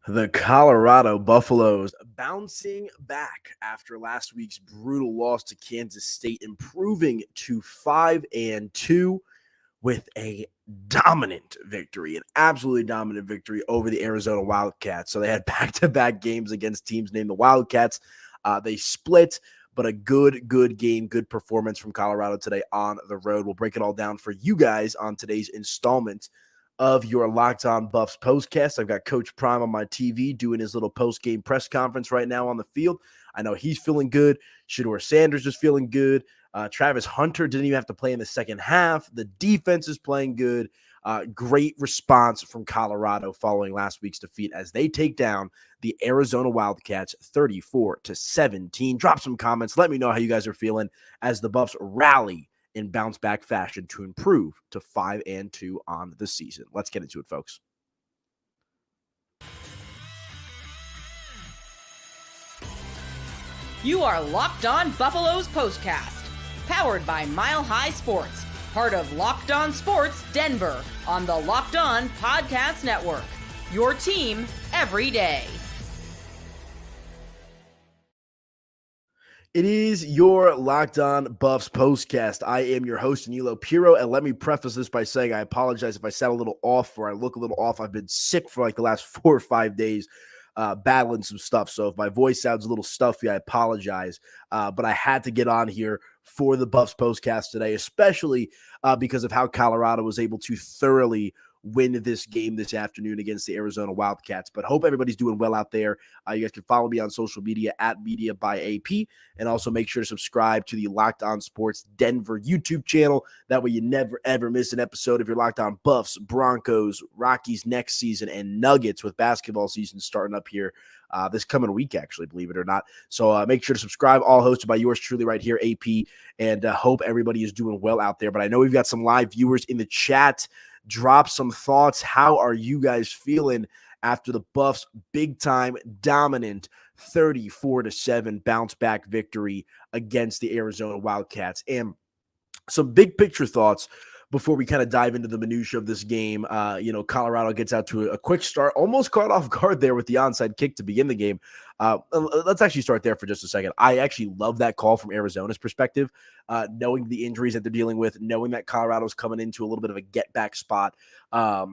The Colorado Buffaloes bouncing back after last week's brutal loss to Kansas State, improving to 5-2 with a dominant victory, an absolutely dominant victory over the Arizona Wildcats. So they had back-to-back games against teams named the Wildcats. They split, but a good game, good performance from Colorado today on the road. We'll break it all down for you guys on today's installment of your Locked On Buffs POSTCAST. I've got Coach Prime on my TV doing his little post-game press conference right now on the field. I know he's feeling good. Shedeur Sanders is feeling good. Travis Hunter didn't even have to play in the second half. The defense is playing good. Great response from Colorado following last week's defeat as they take down the Arizona Wildcats 34-17. Drop some comments. Let me know how you guys are feeling as the Buffs rally in bounce back fashion to improve to 5-2 on the season. Let's get into it, folks. You are Locked On Buffaloes POSTCAST, powered by Mile High Sports, part of Locked On Sports Denver on the Locked On Podcast Network. Your team every day. It is your Locked On Buffs POSTCAST. I am your host, Aniello Piro, and let me preface this by saying I apologize if I sound a little off or I look a little off. I've been sick for like the last 4 or 5 days, battling some stuff. So if my voice sounds a little stuffy, I apologize. But I had to get on here for the Buffs POSTCAST today, especially because of how Colorado was able to thoroughly win this game this afternoon against the Arizona Wildcats. But hope everybody's doing well out there. You guys can follow me on social media at Media by AP, and also make sure to subscribe to the Locked On Sports Denver YouTube channel. That way you never, ever miss an episode of your Locked On Buffs, Broncos, Rockies next season, and Nuggets with basketball season starting up here this coming week, actually, believe it or not. So make sure to subscribe, all hosted by yours truly right here, AP, and hope everybody is doing well out there. But I know we've got some live viewers in the chat. Drop some thoughts. How are you guys feeling after the Buffs' big-time, dominant 34-7 bounce-back victory against the Arizona Wildcats? And some big-picture thoughts before we kind of dive into the minutia of this game. Colorado gets out to a quick start, almost caught off guard there with the onside kick to begin the game. Let's actually start there for just a second. I actually love that call from Arizona's perspective, knowing the injuries that they're dealing with, knowing that Colorado's coming into a little bit of a get-back spot. I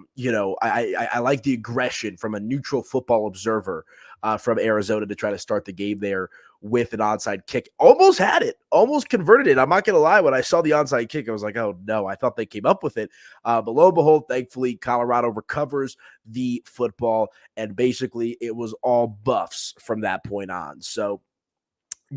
like the aggression from a neutral football observer from Arizona to try to start the game there with an onside kick. Almost had it, almost converted it. I'm not going to lie. When I saw the onside kick, I was like, oh, no, I thought they came up with it. But lo and behold, thankfully, Colorado recovers the football, and basically it was all Buffs from that point on. So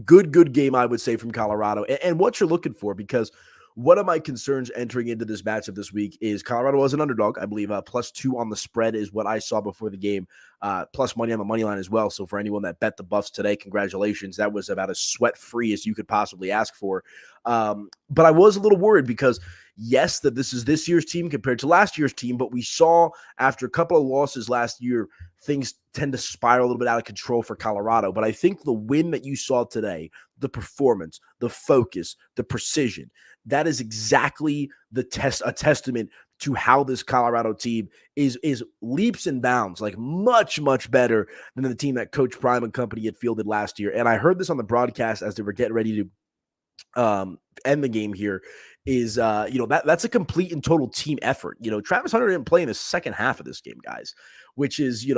good game, I would say, from Colorado, and what you're looking for, because one of my concerns entering into this matchup this week is Colorado was an underdog. I believe +2 on the spread is what I saw before the game, plus money on the money line as well. So for anyone that bet the Buffs today, congratulations. That was about as sweat-free as you could possibly ask for. But I was a little worried because, yes, that this is this year's team compared to last year's team, but we saw after a couple of losses last year, things tend to spiral a little bit out of control for Colorado. But I think the win that you saw today, the performance, the focus, the precision, that is exactly a testament to how this Colorado team is leaps and bounds, like much, much better than the team that Coach Prime and company had fielded last year. And I heard this on the broadcast as they were getting ready to end the game here, is that's a complete and total team effort. Travis Hunter didn't play in the second half of this game, guys, which is,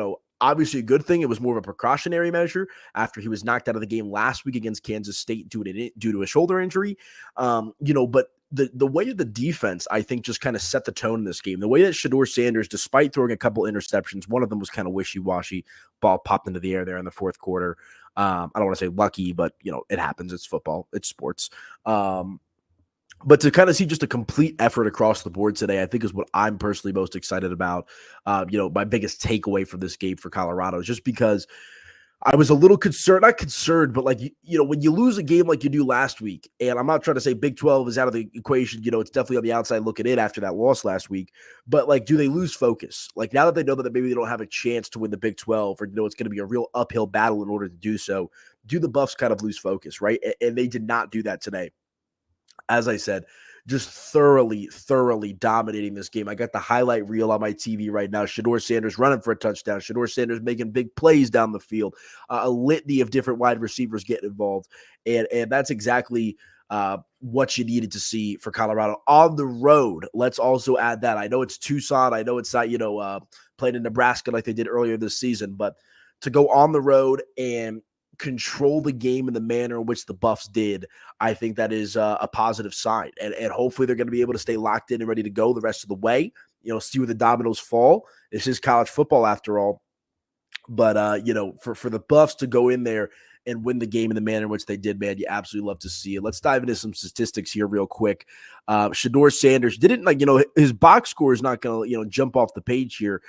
obviously a good thing. It was more of a precautionary measure after he was knocked out of the game last week against Kansas State due to a shoulder injury. But the way of the defense, I think, just kind of set the tone in this game. The way that Shedeur Sanders, despite throwing a couple interceptions, one of them was kind of wishy-washy, ball popped into the air there in the fourth quarter. I don't want to say lucky, but it happens. It's football. It's sports. But to kind of see just a complete effort across the board today, I think is what I'm personally most excited about. My biggest takeaway from this game for Colorado is just because I was a little concerned, not concerned, but like, when you lose a game like you do last week, and I'm not trying to say Big 12 is out of the equation, it's definitely on the outside looking in after that loss last week, but like, do they lose focus? Like, now that they know that maybe they don't have a chance to win the Big 12, or, it's going to be a real uphill battle in order to do so, do the Buffs kind of lose focus, right? And they did not do that today. As I said, just thoroughly dominating this game. I got the highlight reel on my TV right now. Shedeur Sanders running for a touchdown. Shedeur Sanders making big plays down the field. A litany of different wide receivers getting involved. And that's exactly what you needed to see for Colorado on the road. Let's also add that. I know it's Tucson. I know it's not, playing in Nebraska like they did earlier this season, but to go on the road and control the game in the manner in which the Buffs did, I think that is a positive sign. And hopefully they're going to be able to stay locked in and ready to go the rest of the way, see where the dominoes fall. This is college football after all. But, for the Buffs to go in there and win the game in the manner in which they did, man, you absolutely love to see it. Let's dive into some statistics here real quick. Shedeur Sanders didn't, his box score is not going to, jump off the page here.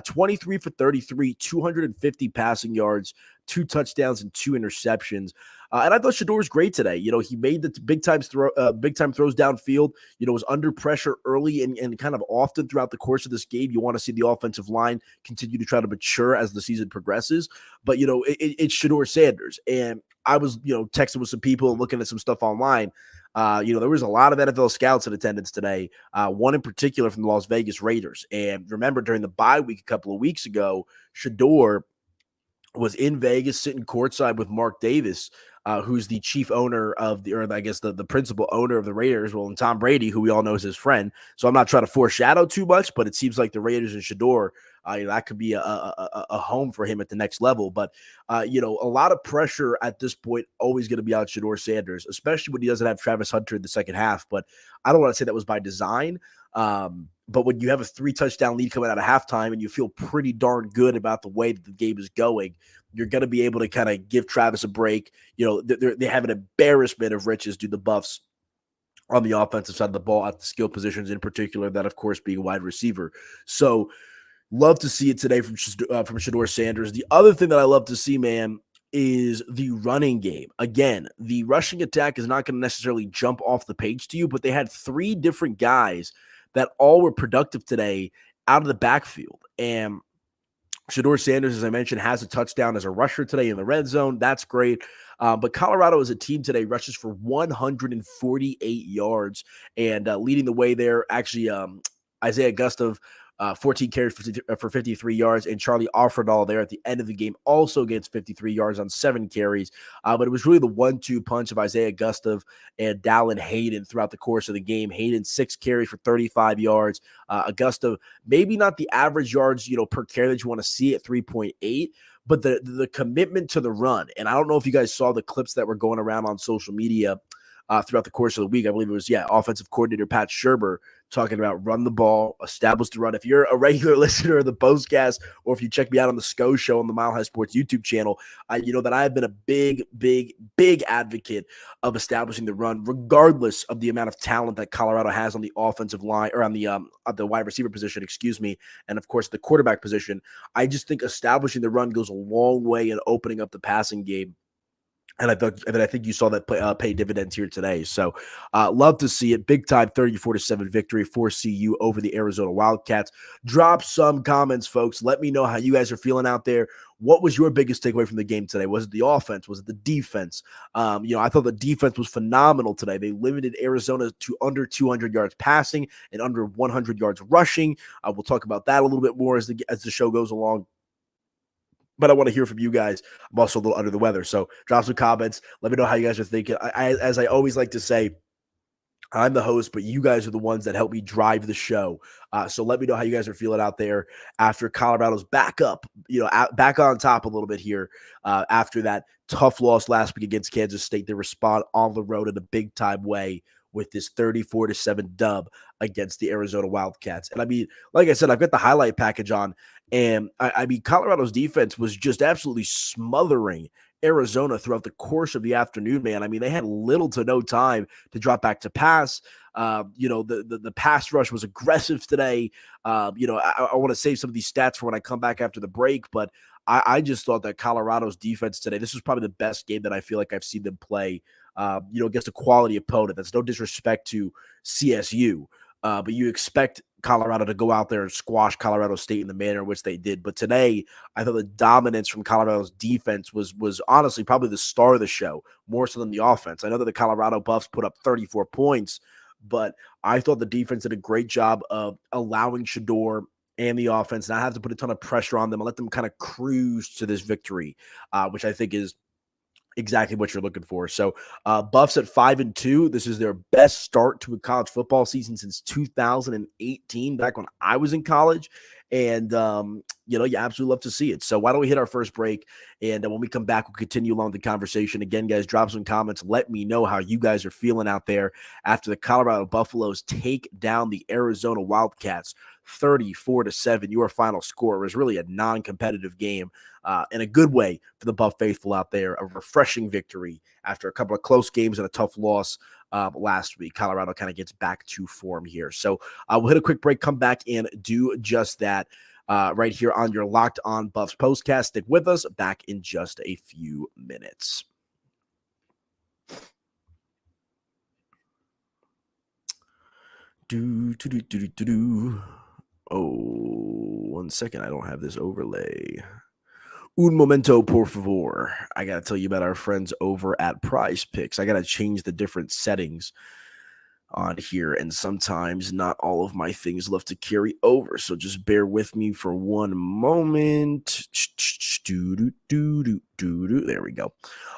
23 for 33, 250 passing yards, 2 touchdowns and 2 interceptions. And I thought Shedeur was great today. He made the big time throws downfield. Was under pressure early and kind of often throughout the course of this game. You want to see the offensive line continue to try to mature as the season progresses. But it's Shedeur Sanders, and I was texting with some people and looking at some stuff online. There was a lot of NFL scouts in attendance today. One in particular from the Las Vegas Raiders. And remember, during the bye week a couple of weeks ago, Shedeur was in Vegas sitting courtside with Mark Davis, who's the chief owner of the principal owner of the Raiders. Well, and Tom Brady, who we all know is his friend. So I'm not trying to foreshadow too much, but it seems like the Raiders and Shedeur, that could be a home for him at the next level. But, a lot of pressure at this point always going to be on Shedeur Sanders, especially when he doesn't have Travis Hunter in the second half. But I don't want to say that was by design. But when you have a 3-touchdown lead coming out of halftime and you feel pretty darn good about the way that the game is going, you're going to be able to kind of give Travis a break. They have an embarrassment of riches, do the Buffs, on the offensive side of the ball at the skill positions in particular, that, of course, being wide receiver. So love to see it today from Shedeur Sanders. The other thing that I love to see, man, is the running game. Again, the rushing attack is not going to necessarily jump off the page to you, but they had 3 different guys that all were productive today out of the backfield. And Shedeur Sanders, as I mentioned, has a touchdown as a rusher today in the red zone. That's great. But Colorado as a team today rushes for 148 yards and leading the way there. Actually, Isaiah Gustav, 14 carries for 53 yards, and Charlie Offerdahl there at the end of the game also gets 53 yards on 7 carries. But it was really the 1-2 punch of Isaiah Gustav and Dallin Hayden throughout the course of the game. Hayden 6 carries for 35 yards. Gustav, maybe not the average yards, per carry that you want to see at 3.8, but the commitment to the run. And I don't know if you guys saw the clips that were going around on social media throughout the course of the week. I believe it was, offensive coordinator Pat Sherber talking about run the ball, establish the run. If you're a regular listener of the postcast, or if you check me out on the SCO show on the Mile High Sports YouTube channel, you know that I have been a big advocate of establishing the run, regardless of the amount of talent that Colorado has on the offensive line, or on the wide receiver position, and of course the quarterback position. I just think establishing the run goes a long way in opening up the passing game. And I think you saw that pay dividends here today. So love to see it. Big time 34-7 victory for CU over the Arizona Wildcats. Drop some comments, folks. Let me know how you guys are feeling out there. What was your biggest takeaway from the game today? Was it the offense? Was it the defense? I thought the defense was phenomenal today. They limited Arizona to under 200 yards passing and under 100 yards rushing. We'll talk about that a little bit more as the show goes along. But I want to hear from you guys. I'm also a little under the weather, so drop some comments. Let me know how you guys are thinking. As I always like to say, I'm the host, but you guys are the ones that help me drive the show. So let me know how you guys are feeling out there after Colorado's back up, back on top a little bit here after that tough loss last week against Kansas State. They respond on the road in a big-time way with this 34-7 dub against the Arizona Wildcats. And I mean, like I said, I've got the highlight package on, and I mean, Colorado's defense was just absolutely smothering Arizona throughout the course of the afternoon, man. I mean, they had little to no time to drop back to pass. The pass rush was aggressive today. I want to save some of these stats for when I come back after the break, but I just thought that Colorado's defense today, this was probably the best game that I feel like I've seen them play, against a quality opponent. That's no disrespect to CSU, but you expect Colorado to go out there and squash Colorado State in the manner in which they did. But today, I thought the dominance from Colorado's defense was honestly probably the star of the show, more so than the offense. I know that the Colorado Buffs put up 34 points, but I thought the defense did a great job of allowing Shedeur and the offense not have to put a ton of pressure on them and let them kind of cruise to this victory, which I think is exactly what you're looking for. So Buffs at 5-2. This is their best start to a college football season since 2018, back when I was in college. And, you absolutely love to see it. So why don't we hit our first break? And when we come back, we'll continue along the conversation. Again, guys, drop some comments. Let me know how you guys are feeling out there after the Colorado Buffaloes take down the Arizona Wildcats 34-7. Your final score was really a non-competitive game in a good way for the Buff faithful out there. A refreshing victory after a couple of close games and a tough loss last week. Colorado kind of gets back to form here. So we'll hit a quick break, come back and do just that right here on your Locked On Buffs postcast. Stick with us. Back in just a few minutes. Oh, 1 second. I don't have this overlay. Un momento, por favor. I got to tell you about our friends over at Prize Picks. I got to change the different settings on here, and sometimes not all of my things love to carry over. So just bear with me for one moment. There we go.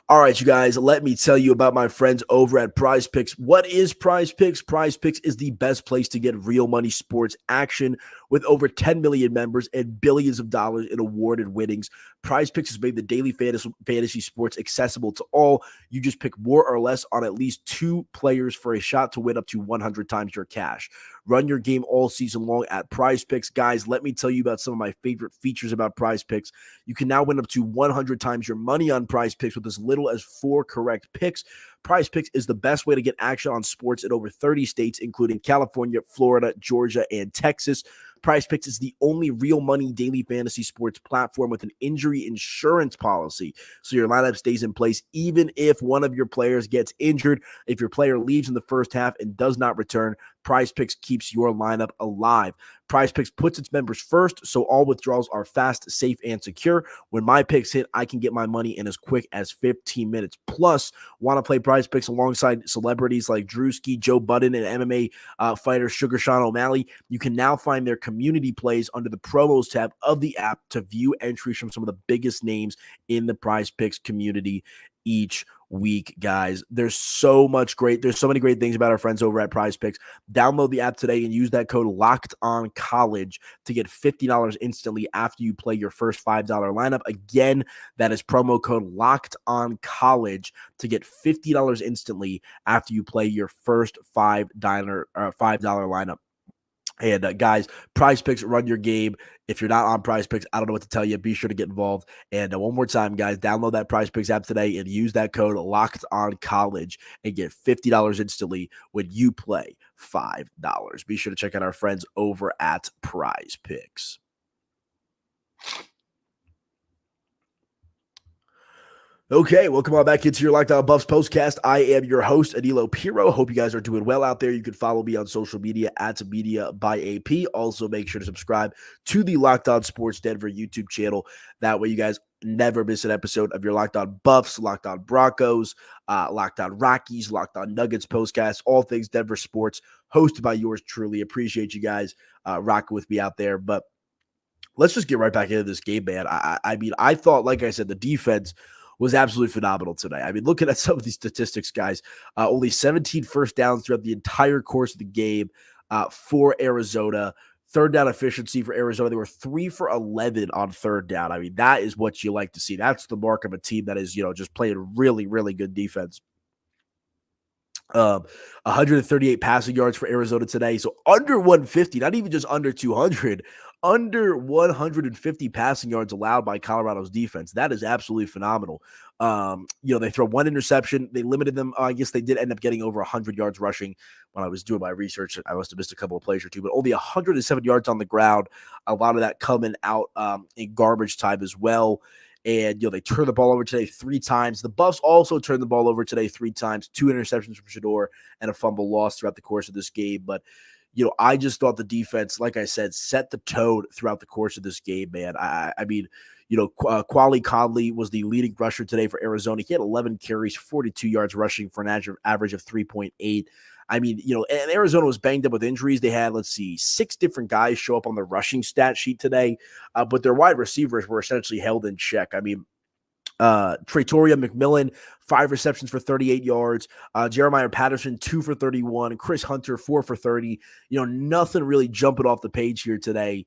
All right, you guys, let me tell you about my friends over at Prize Picks. What is Prize Picks? Prize Picks is the best place to get real money sports action with over 10 million members and billions of dollars in awarded winnings. Prize Picks has made the daily fantasy sports accessible to all. You just pick more or less on at least 2 players for a shot to win up to 100 times your cash. Run your game all season long at Prize Picks. Guys, let me tell you about some of my favorite features about Prize Picks. You can now win up to 100 times your money on Prize Picks with as little as 4 correct picks. Prize Picks is the best way to get action on sports in over 30 states, including California, Florida, Georgia, and Texas. Prize Picks is the only real money daily fantasy sports platform with an injury insurance policy. So your lineup stays in place even if one of your players gets injured. If your player leaves in the first half and does not return, Prize Picks keeps your lineup alive. Prize Picks puts its members first, so all withdrawals are fast, safe, and secure. When my picks hit, I can get my money in as quick as 15 minutes. Plus, want to play Prize Picks alongside celebrities like Drewski, Joe Budden, and MMA fighter Sugar Sean O'Malley? You can now find their community plays under the promos tab of the app to view entries from some of the biggest names in the Prize Picks community each week, guys. There's so many great things about our friends over at Prize Picks. Download the app today and use that code LOCKEDONCollege to get $50 instantly after you play your first $5 lineup. Again, that is promo code LOCKEDONCollege to get $50 instantly after you play your first $5 lineup. And guys, Prize Picks, run your game. If you're not on Prize Picks, I don't know what to tell you. Be sure to get involved. And one more time, guys, download that Prize Picks app today and use that code LOCKEDONCollege and get $50 instantly when you play $5. Be sure to check out our friends over at Prize Picks. Okay, welcome on back into your Locked On Buffs postcast. I am your host, Aniello Piro. Hope you guys are doing well out there. You can follow me on social media at Media by AP. Also, make sure to subscribe to the Locked On Sports Denver YouTube channel. That way, you guys never miss an episode of your Locked On Buffs, Locked On Broncos, Locked On Rockies, Locked On Nuggets postcast, all things Denver sports, hosted by yours truly. Appreciate you guys rocking with me out there. But let's just get right back into this game, man. I mean, I thought, like I said, the defense was absolutely phenomenal today. I mean, looking at some of these statistics, guys, only 17 first downs throughout the entire course of the game for Arizona. Third down efficiency for Arizona, they were 3 for 11 on third down. I mean, that is what you like to see. That's the mark of a team that is, just playing really, really good defense. 138 passing yards for Arizona today. So under 150, not even just under 200, under 150 passing yards allowed by Colorado's defense. That is absolutely phenomenal. They throw one interception. They limited them. I guess they did end up getting over 100 yards rushing. When I was doing my research, I must have missed a couple of plays or two, but only 107 yards on the ground. A lot of that coming out in garbage time as well. And, they turned the ball over today 3 times. The Buffs also turned the ball over today 3 times, 2 interceptions from Shedeur and a fumble loss throughout the course of this game. But, I just thought the defense, like I said, set the tone throughout the course of this game, man. I mean, Quali Conley was the leading rusher today for Arizona. He had 11 carries, 42 yards rushing for an average of 3.8. I mean, and Arizona was banged up with injuries. They had, 6 different guys show up on the rushing stat sheet today, but their wide receivers were essentially held in check. I mean, Traytoria McMillan, 5 receptions for 38 yards. Jeremiah Patterson, 2 for 31. Chris Hunter, 4 for 30. Nothing really jumping off the page here today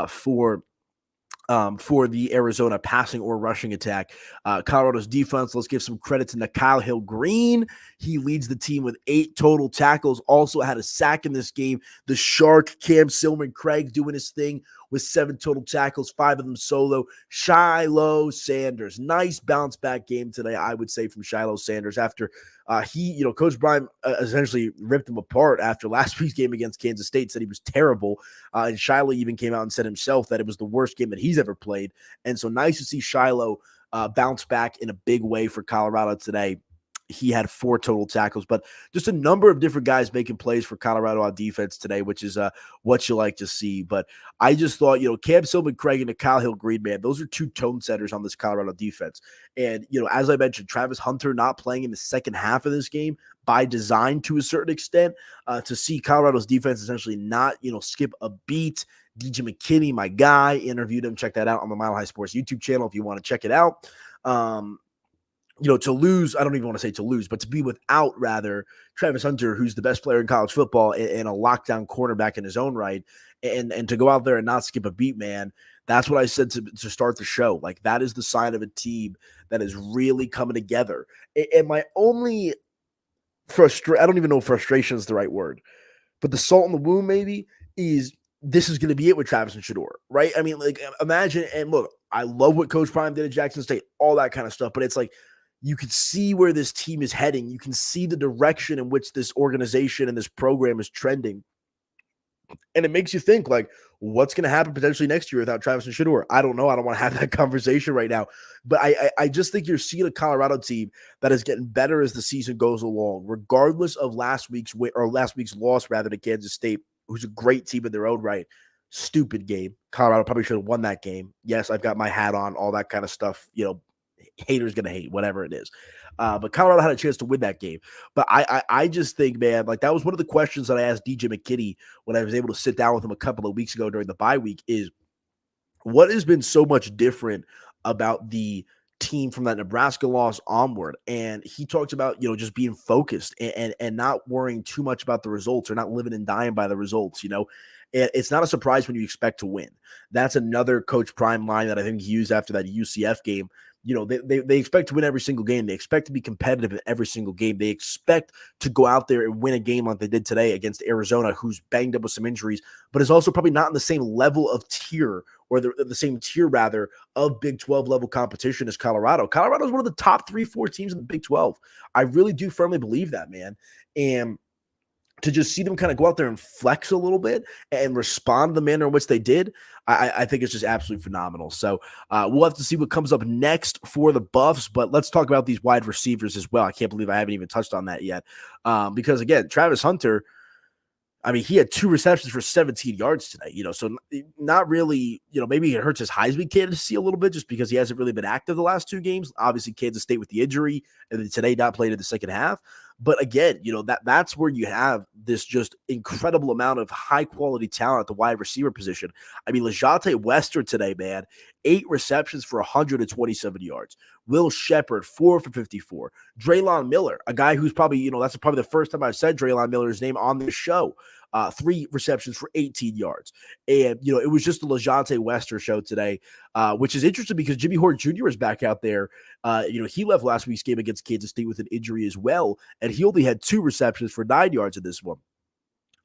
for the Arizona passing or rushing attack. Colorado's defense, let's give some credit to Nikhil Hill-Green. He leads the team with 8 total tackles, also had a sack in this game. The Shark, Cam Silman-Craig, doing his thing with 7 total tackles, 5 of them solo. Shedeur Sanders, nice bounce back game today, I would say, from Shedeur Sanders after Coach Brian essentially ripped him apart after last week's game against Kansas State, said he was terrible. And Shiloh even came out and said himself that it was the worst game that he's ever played. And so nice to see Shiloh bounce back in a big way for Colorado today. He had 4 total tackles, but just a number of different guys making plays for Colorado on defense today, which is what you like to see. But I just thought, Cam Silman-Craig and Nikhil Hill-Green, man, those are 2 tone setters on this Colorado defense. And, as I mentioned, Travis Hunter not playing in the second half of this game by design to a certain extent, to see Colorado's defense essentially not, skip a beat. DJ McKinney, my guy, interviewed him. Check that out on the Mile High Sports YouTube channel if you want to check it out. To lose, I don't even want to say to lose, but to be without, rather, Travis Hunter, who's the best player in college football and a lockdown cornerback in his own right, and to go out there and not skip a beat, man, that's what I said to start the show. Like, that is the sign of a team that is really coming together. And my only I don't even know if frustration is the right word, but the salt in the wound maybe is this is going to be it with Travis and Shedeur, right? I mean, imagine, and look, I love what Coach Prime did at Jackson State, all that kind of stuff, but it's like, you can see where this team is heading. You can see the direction in which this organization and this program is trending. And it makes you think, what's going to happen potentially next year without Travis and Shedeur? I don't know. I don't want to have that conversation right now. But I just think you're seeing a Colorado team that is getting better as the season goes along, regardless of last week's loss, rather, to Kansas State, who's a great team in their own right. Stupid game. Colorado probably should have won that game. Yes, I've got my hat on, all that kind of stuff, haters gonna hate, whatever it is. But Colorado had a chance to win that game. But I just think, man, that was one of the questions that I asked DJ McKinney when I was able to sit down with him a couple of weeks ago during the bye week is, what has been so much different about the team from that Nebraska loss onward? And he talked about, just being focused and not worrying too much about the results, or not living and dying by the results, It's not a surprise when you expect to win. That's another Coach Prime line that I think he used after that UCF game. They expect to win every single game. They expect to be competitive in every single game. They expect to go out there and win a game like they did today against Arizona, who's banged up with some injuries, but is also probably not in the same level of tier, or the same tier, rather, of Big 12 level competition as Colorado. Colorado is one of the top 3-4 teams in the Big 12. I really do firmly believe that, man. And to just see them kind of go out there and flex a little bit and respond to the manner in which they did, I think it's just absolutely phenomenal. So we'll have to see what comes up next for the Buffs, but let's talk about these wide receivers as well. I can't believe I haven't even touched on that yet. Because, again, Travis Hunter, I mean, he had 2 receptions for 17 yards today, so not really, maybe it hurts his Heisman candidacy a little bit just because he hasn't really been active the last 2 games. Obviously, Kansas State with the injury, and then today not played in the second half. But again, that's where you have this just incredible amount of high-quality talent at the wide receiver position. I mean, Lejate Wester today, man, 8 receptions for 127 yards. Will Shepard, 4 for 54. Draylon Miller, a guy who's probably, that's probably the first time I've said Draylon Miller's name on this show. 3 receptions for 18 yards. And, it was just the Lejate Wester show today, which is interesting because Jimmy Hort Jr. is back out there. He left last week's game against Kansas State with an injury as well, and he only had 2 receptions for 9 yards in this one.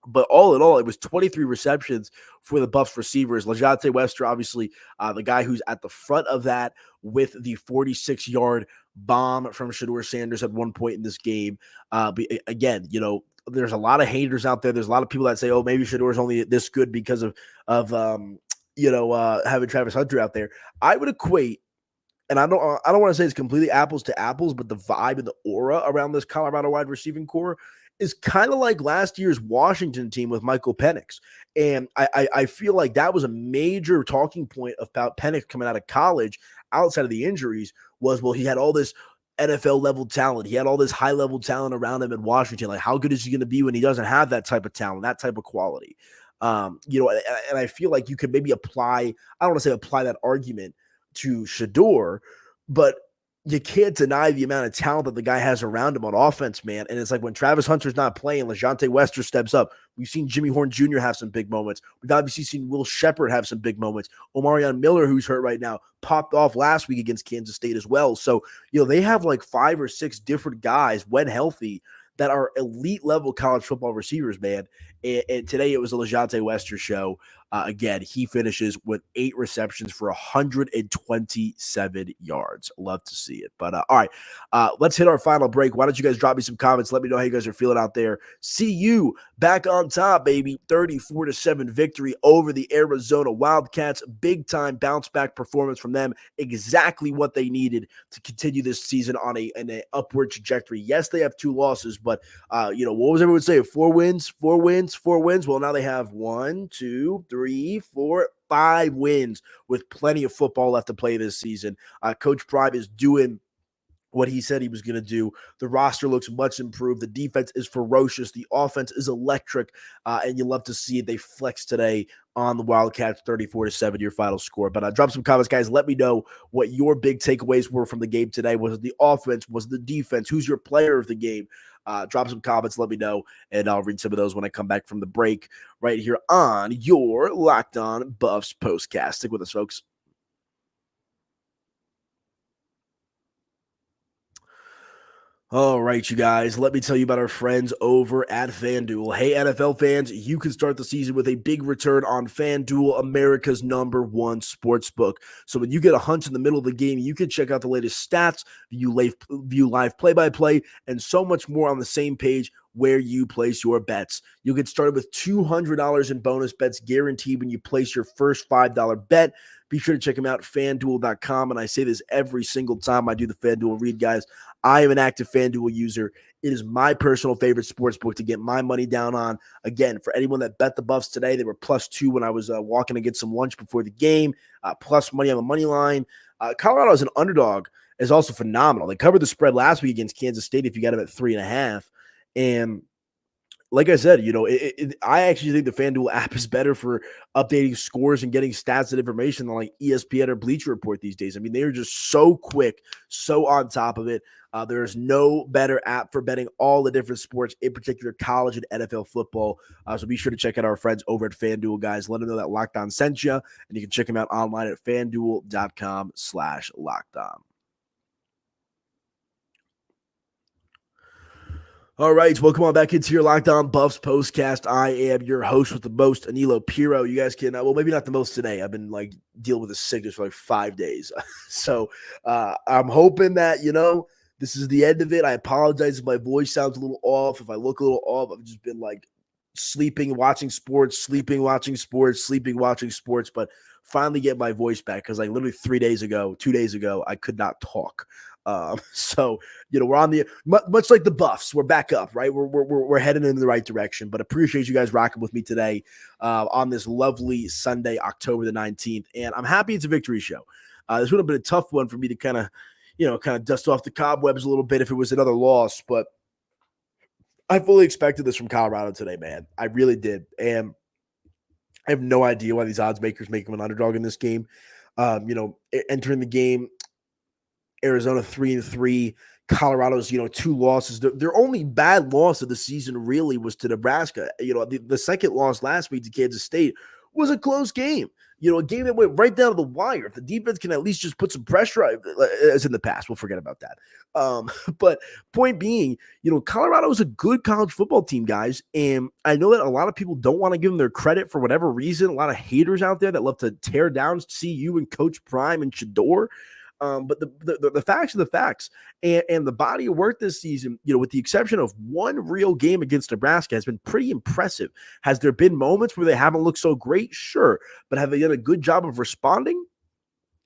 But all in all, it was 23 receptions for the Buffs receivers. Lejate Wester, obviously, the guy who's at the front of that with the 46-yard bomb from Shedeur Sanders at one point in this game. But again, there's a lot of haters out there. There's a lot of people that say, oh, maybe Shedeur's only this good because of having Travis Hunter out there. I would equate, and I don't want to say it's completely apples to apples, but the vibe and the aura around this Colorado wide receiving core is kind of like last year's Washington team with Michael Penix. And I feel like that was a major talking point about Penix coming out of college outside of the injuries was, well, he had all this NFL level talent. He had all this high level talent around him in Washington. Like, how good is he going to be when he doesn't have that type of talent, that type of quality? And I feel like you could maybe apply, I don't want to say apply that argument to Shedeur, but you can't deny the amount of talent that the guy has around him on offense, man. And it's like when Travis Hunter's not playing, LeJohntay Wester steps up. We've seen Jimmy Horn Jr. have some big moments. We've obviously seen Will Shepherd have some big moments. Omarion Miller, who's hurt right now, popped off last week against Kansas State as well. So, they have like 5 or 6 different guys when healthy that are elite level college football receivers, man. And today it was a LeJohntay Wester show. Again, he finishes with 8 receptions for 127 yards. Love to see it. But all right, let's hit our final break. Why don't you guys drop me some comments? Let me know how you guys are feeling out there. See you back on top, baby. 34-7 victory over the Arizona Wildcats. Big time bounce back performance from them. Exactly what they needed to continue this season on an upward trajectory. Yes, they have 2 losses, but what was everyone saying? 4 wins. Well, now they have 1, 2, 3, 4, 5 wins with plenty of football left to play this season. Coach Prime is doing what he said he was going to do. The roster looks much improved. The defense is ferocious. The offense is electric. And you love to see it. They flex today on the Wildcats, 34-7, your final score. But drop some comments, guys. Let me know what your big takeaways were from the game today. Was it the offense? Was it the defense? Who's your player of the game? Drop some comments. Let me know, and I'll read some of those when I come back from the break right here on your Locked On Buffs Postcast. Stick with us, folks. All right, you guys, let me tell you about our friends over at FanDuel. Hey, NFL fans, you can start the season with a big return on FanDuel, America's #1 sportsbook. So when you get a hunch in the middle of the game, you can check out the latest stats, view live play-by-play, and so much more on the same page where you place your bets. You'll get started with $200 in bonus bets guaranteed when you place your first $5 bet. Be sure to check them out, FanDuel.com. And I say this every single time I do the FanDuel read, guys. I am an active FanDuel user. It is my personal favorite sportsbook to get my money down on. Again, for anyone that bet the Buffs today, they were +2 when I was walking to get some lunch before the game, plus money on the money line. Colorado as an underdog is also phenomenal. They covered the spread last week against Kansas State if you got them at 3.5. And like I said, I actually think the FanDuel app is better for updating scores and getting stats and information than like ESPN or Bleacher Report these days. I mean, they are just so quick, so on top of it. There's no better app for betting all the different sports, in particular college and NFL football. So be sure to check out our friends over at FanDuel, guys. Let them know that Locked On sent you, and you can check them out online at FanDuel.com/LockedOn. All right, welcome on back into your Locked On Buffs Postcast. I am your host with the most, Aniello Piro. You guys can, well, maybe not the most today. I've been dealing with a sickness for 5 days. So I'm hoping that, this is the end of it. I apologize if my voice sounds a little off. If I look a little off, I've just been sleeping, watching sports, sleeping, watching sports, sleeping, watching sports, but finally get my voice back because literally 2 days ago, I could not talk. So we're on the much like the Buffs, we're back up, right? We're heading in the right direction. But appreciate you guys rocking with me today on this lovely Sunday, October the 19th, and I'm happy it's a victory show. This would have been a tough one for me to kind of dust off the cobwebs a little bit if it was another loss, but I fully expected this from Colorado today, man. I really did, and I have no idea why these odds makers make them an underdog in this game. Entering the game, Arizona 3-3, Colorado's 2 losses. Their only bad loss of the season really was to Nebraska. The second loss last week to Kansas State was a close game. A game that went right down to the wire. If the defense can at least just put some pressure on, as in the past, we'll forget about that. But point being, Colorado is a good college football team, guys. And I know that a lot of people don't want to give them their credit for whatever reason. A lot of haters out there that love to tear down CU and Coach Prime and Shedeur. But the facts are the facts, and the body of work this season, with the exception of one real game against Nebraska, has been pretty impressive. Has there been moments where they haven't looked so great? Sure. But have they done a good job of responding?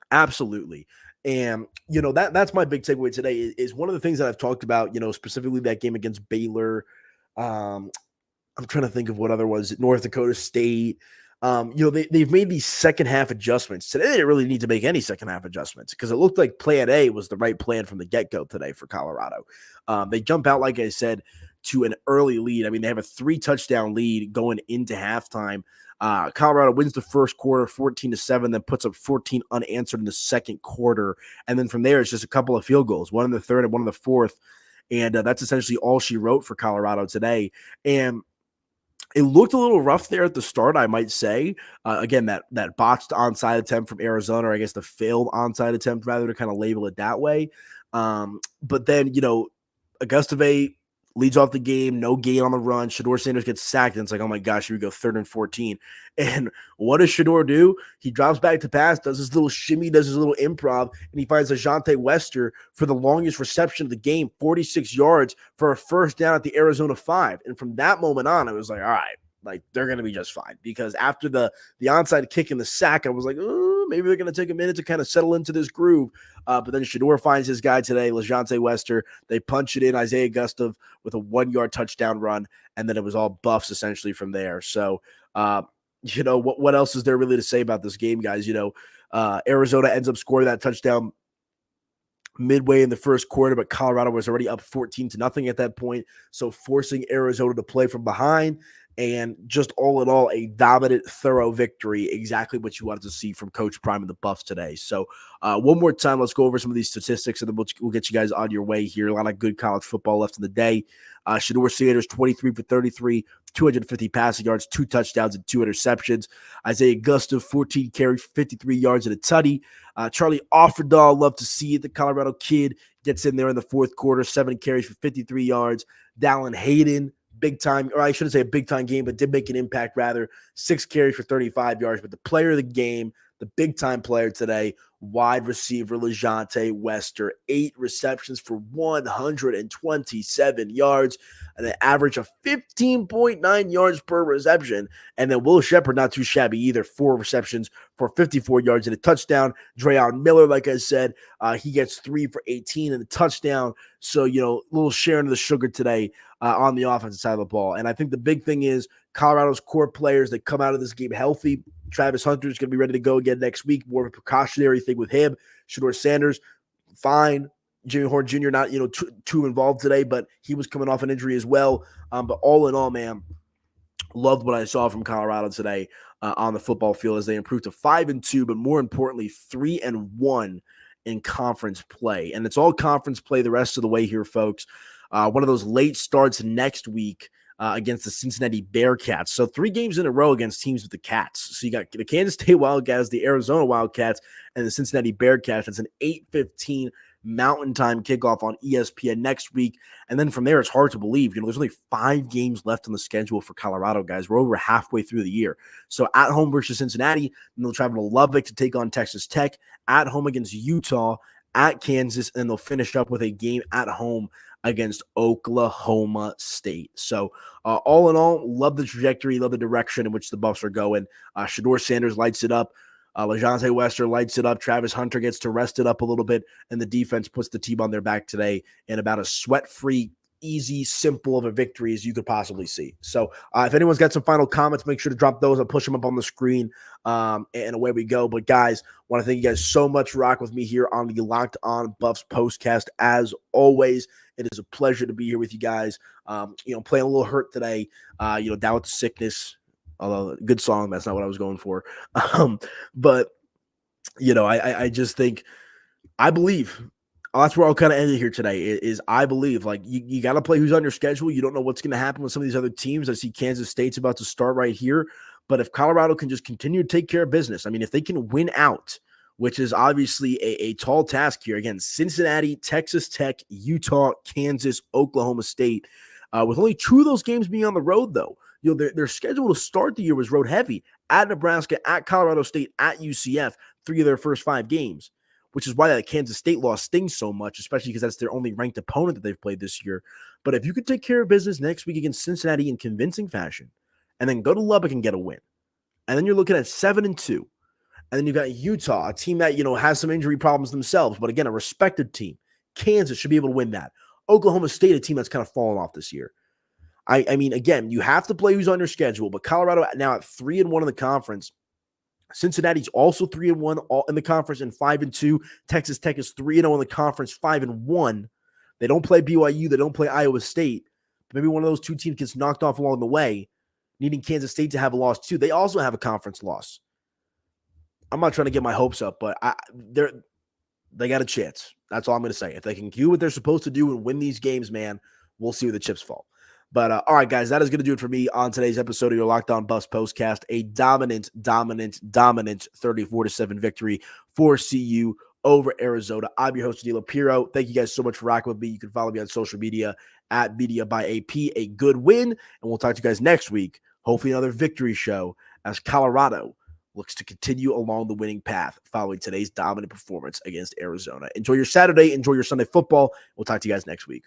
Absolutely. And, that's my big takeaway today is one of the things that I've talked about, specifically that game against Baylor. I'm trying to think of what other was it, North Dakota State. They've made these second half adjustments. Today, they didn't really need to make any second half adjustments because it looked like plan A was the right plan from the get-go today for Colorado. They jump out, like I said, to an early lead. I mean, they have a 3-touchdown lead going into halftime. Colorado wins the first quarter 14-7, then puts up 14 unanswered in the second quarter. And then from there, it's just a couple of field goals, one in the third and one in the fourth. And that's essentially all she wrote for Colorado today. And it looked a little rough there at the start, I might say. Again, that botched onside attempt from Arizona, or I guess the failed onside attempt, rather, to kind of label it that way. But then, Auguste leads off the game, no gain on the run. Shedeur Sanders gets sacked, and it's like, oh my gosh, here we go, 3rd and 14. And what does Shedeur do? He drops back to pass, does his little shimmy, does his little improv, and he finds Ajante Wester for the longest reception of the game, 46 yards for a first down at the Arizona 5. And from that moment on, I was like, all right, like, they're going to be just fine. Because after the onside kick and the sack, I was like, oh, maybe they're going to take a minute to kind of settle into this groove. But then Shedeur finds his guy today, Ajante Wester. They punch it in, Isaiah Auguste with a 1-yard touchdown run, and then it was all Buffs essentially from there. So, what else is there really to say about this game, guys? Arizona ends up scoring that touchdown midway in the first quarter, but Colorado was already up 14-0 at that point, so forcing Arizona to play from behind. And just all in all, a dominant, thorough victory, exactly what you wanted to see from Coach Prime and the Buffs today. So one more time, let's go over some of these statistics, and then we'll get you guys on your way here. A lot of good college football left in the day. Shedeur Sanders, 23 for 33, 250 passing yards, 2 touchdowns, and 2 interceptions. Isaiah Auguste, 14 carries, 53 yards, and a tutty. Charlie Offerdahl, love to see it. The Colorado kid gets in there in the fourth quarter, 7 carries for 53 yards. Dallin Hayden, big time, or I shouldn't say a big time game, but did make an impact rather. 6 carries for 35 yards. But the player of the game, the big time player today, wide receiver Ajante Wester, 8 receptions for 127 yards and an average of 15.9 yards per reception. And then Will Sheppard, not too shabby either, 4 receptions for 54 yards and a touchdown. Dreon Miller, like I said, he gets 3 for 18 and a touchdown. So, little sharing of the sugar today on the offensive side of the ball. And I think the big thing is Colorado's core players that come out of this game healthy. Travis Hunter is going to be ready to go again next week. More of a precautionary thing with him. Shedeur Sanders, fine. Jimmy Horn Jr. not too involved today, but he was coming off an injury as well. But all in all, man, loved what I saw from Colorado today on the football field as they improved to 5-2, but more importantly, 3-1 in conference play. And it's all conference play the rest of the way here, folks. One of those late starts next week against the Cincinnati Bearcats. So 3 games in a row against teams with the Cats. So you got the Kansas State Wildcats, the Arizona Wildcats, and the Cincinnati Bearcats. It's an 8:15 Mountain Time kickoff on ESPN next week. And then from there, it's hard to believe. There's only 5 games left on the schedule for Colorado, guys. We're over halfway through the year. So at home versus Cincinnati, then they'll travel to Lubbock to take on Texas Tech, at home against Utah, at Kansas, and then they'll finish up with a game at home against Oklahoma State. So all in all, love the trajectory, love the direction in which the Buffs are going. Shedeur Sanders lights it up. Ajante Wester lights it up. Travis Hunter gets to rest it up a little bit, and the defense puts the team on their back today in about as sweat-free, easy, simple of a victory as you could possibly see. So if anyone's got some final comments, make sure to drop those. I'll push them up on the screen, and away we go. But, guys, want to thank you guys so much for rocking with me here on the Locked On Buffs postcast. As always, it is a pleasure to be here with you guys. Playing a little hurt today, down with the sickness. Although, good song, that's not what I was going for. But, I just think, I believe, that's where I'll kind of end it here today, is I believe, like, you got to play who's on your schedule. You don't know what's going to happen with some of these other teams. I see Kansas State's about to start right here. But if Colorado can just continue to take care of business, I mean, if they can win out, which is obviously a tall task here. Again, Cincinnati, Texas Tech, Utah, Kansas, Oklahoma State, with only 2 of those games being on the road, though. Their schedule to start the year was road heavy at Nebraska, at Colorado State, at UCF, 3 of their first 5 games, which is why that Kansas State loss stings so much, especially because that's their only ranked opponent that they've played this year. But if you could take care of business next week against Cincinnati in convincing fashion, and then go to Lubbock and get a win, and then you're looking at 7-2, and then you've got Utah, a team that, has some injury problems themselves, but again, a respected team. Kansas should be able to win that. Oklahoma State, a team that's kind of fallen off this year. I mean, again, you have to play who's on your schedule, but Colorado now at 3-1 in the conference. Cincinnati's also 3-1 all in the conference and 5-2. Texas Tech is 3-0 in the conference, 5-1. They don't play BYU. They don't play Iowa State. Maybe one of those two teams gets knocked off along the way, needing Kansas State to have a loss too. They also have a conference loss. I'm not trying to get my hopes up, but they got a chance. That's all I'm going to say. If they can do what they're supposed to do and win these games, man, we'll see where the chips fall. But all right, guys, that is going to do it for me on today's episode of your Locked On Buffs Postcast. A dominant 34-7 victory for CU over Arizona. I'm your host, Aniello Piro. Thank you guys so much for rocking with me. You can follow me on social media at Media by AP. A good win, and we'll talk to you guys next week. Hopefully another victory show as Colorado looks to continue along the winning path following today's dominant performance against Arizona. Enjoy your Saturday. Enjoy your Sunday football. We'll talk to you guys next week.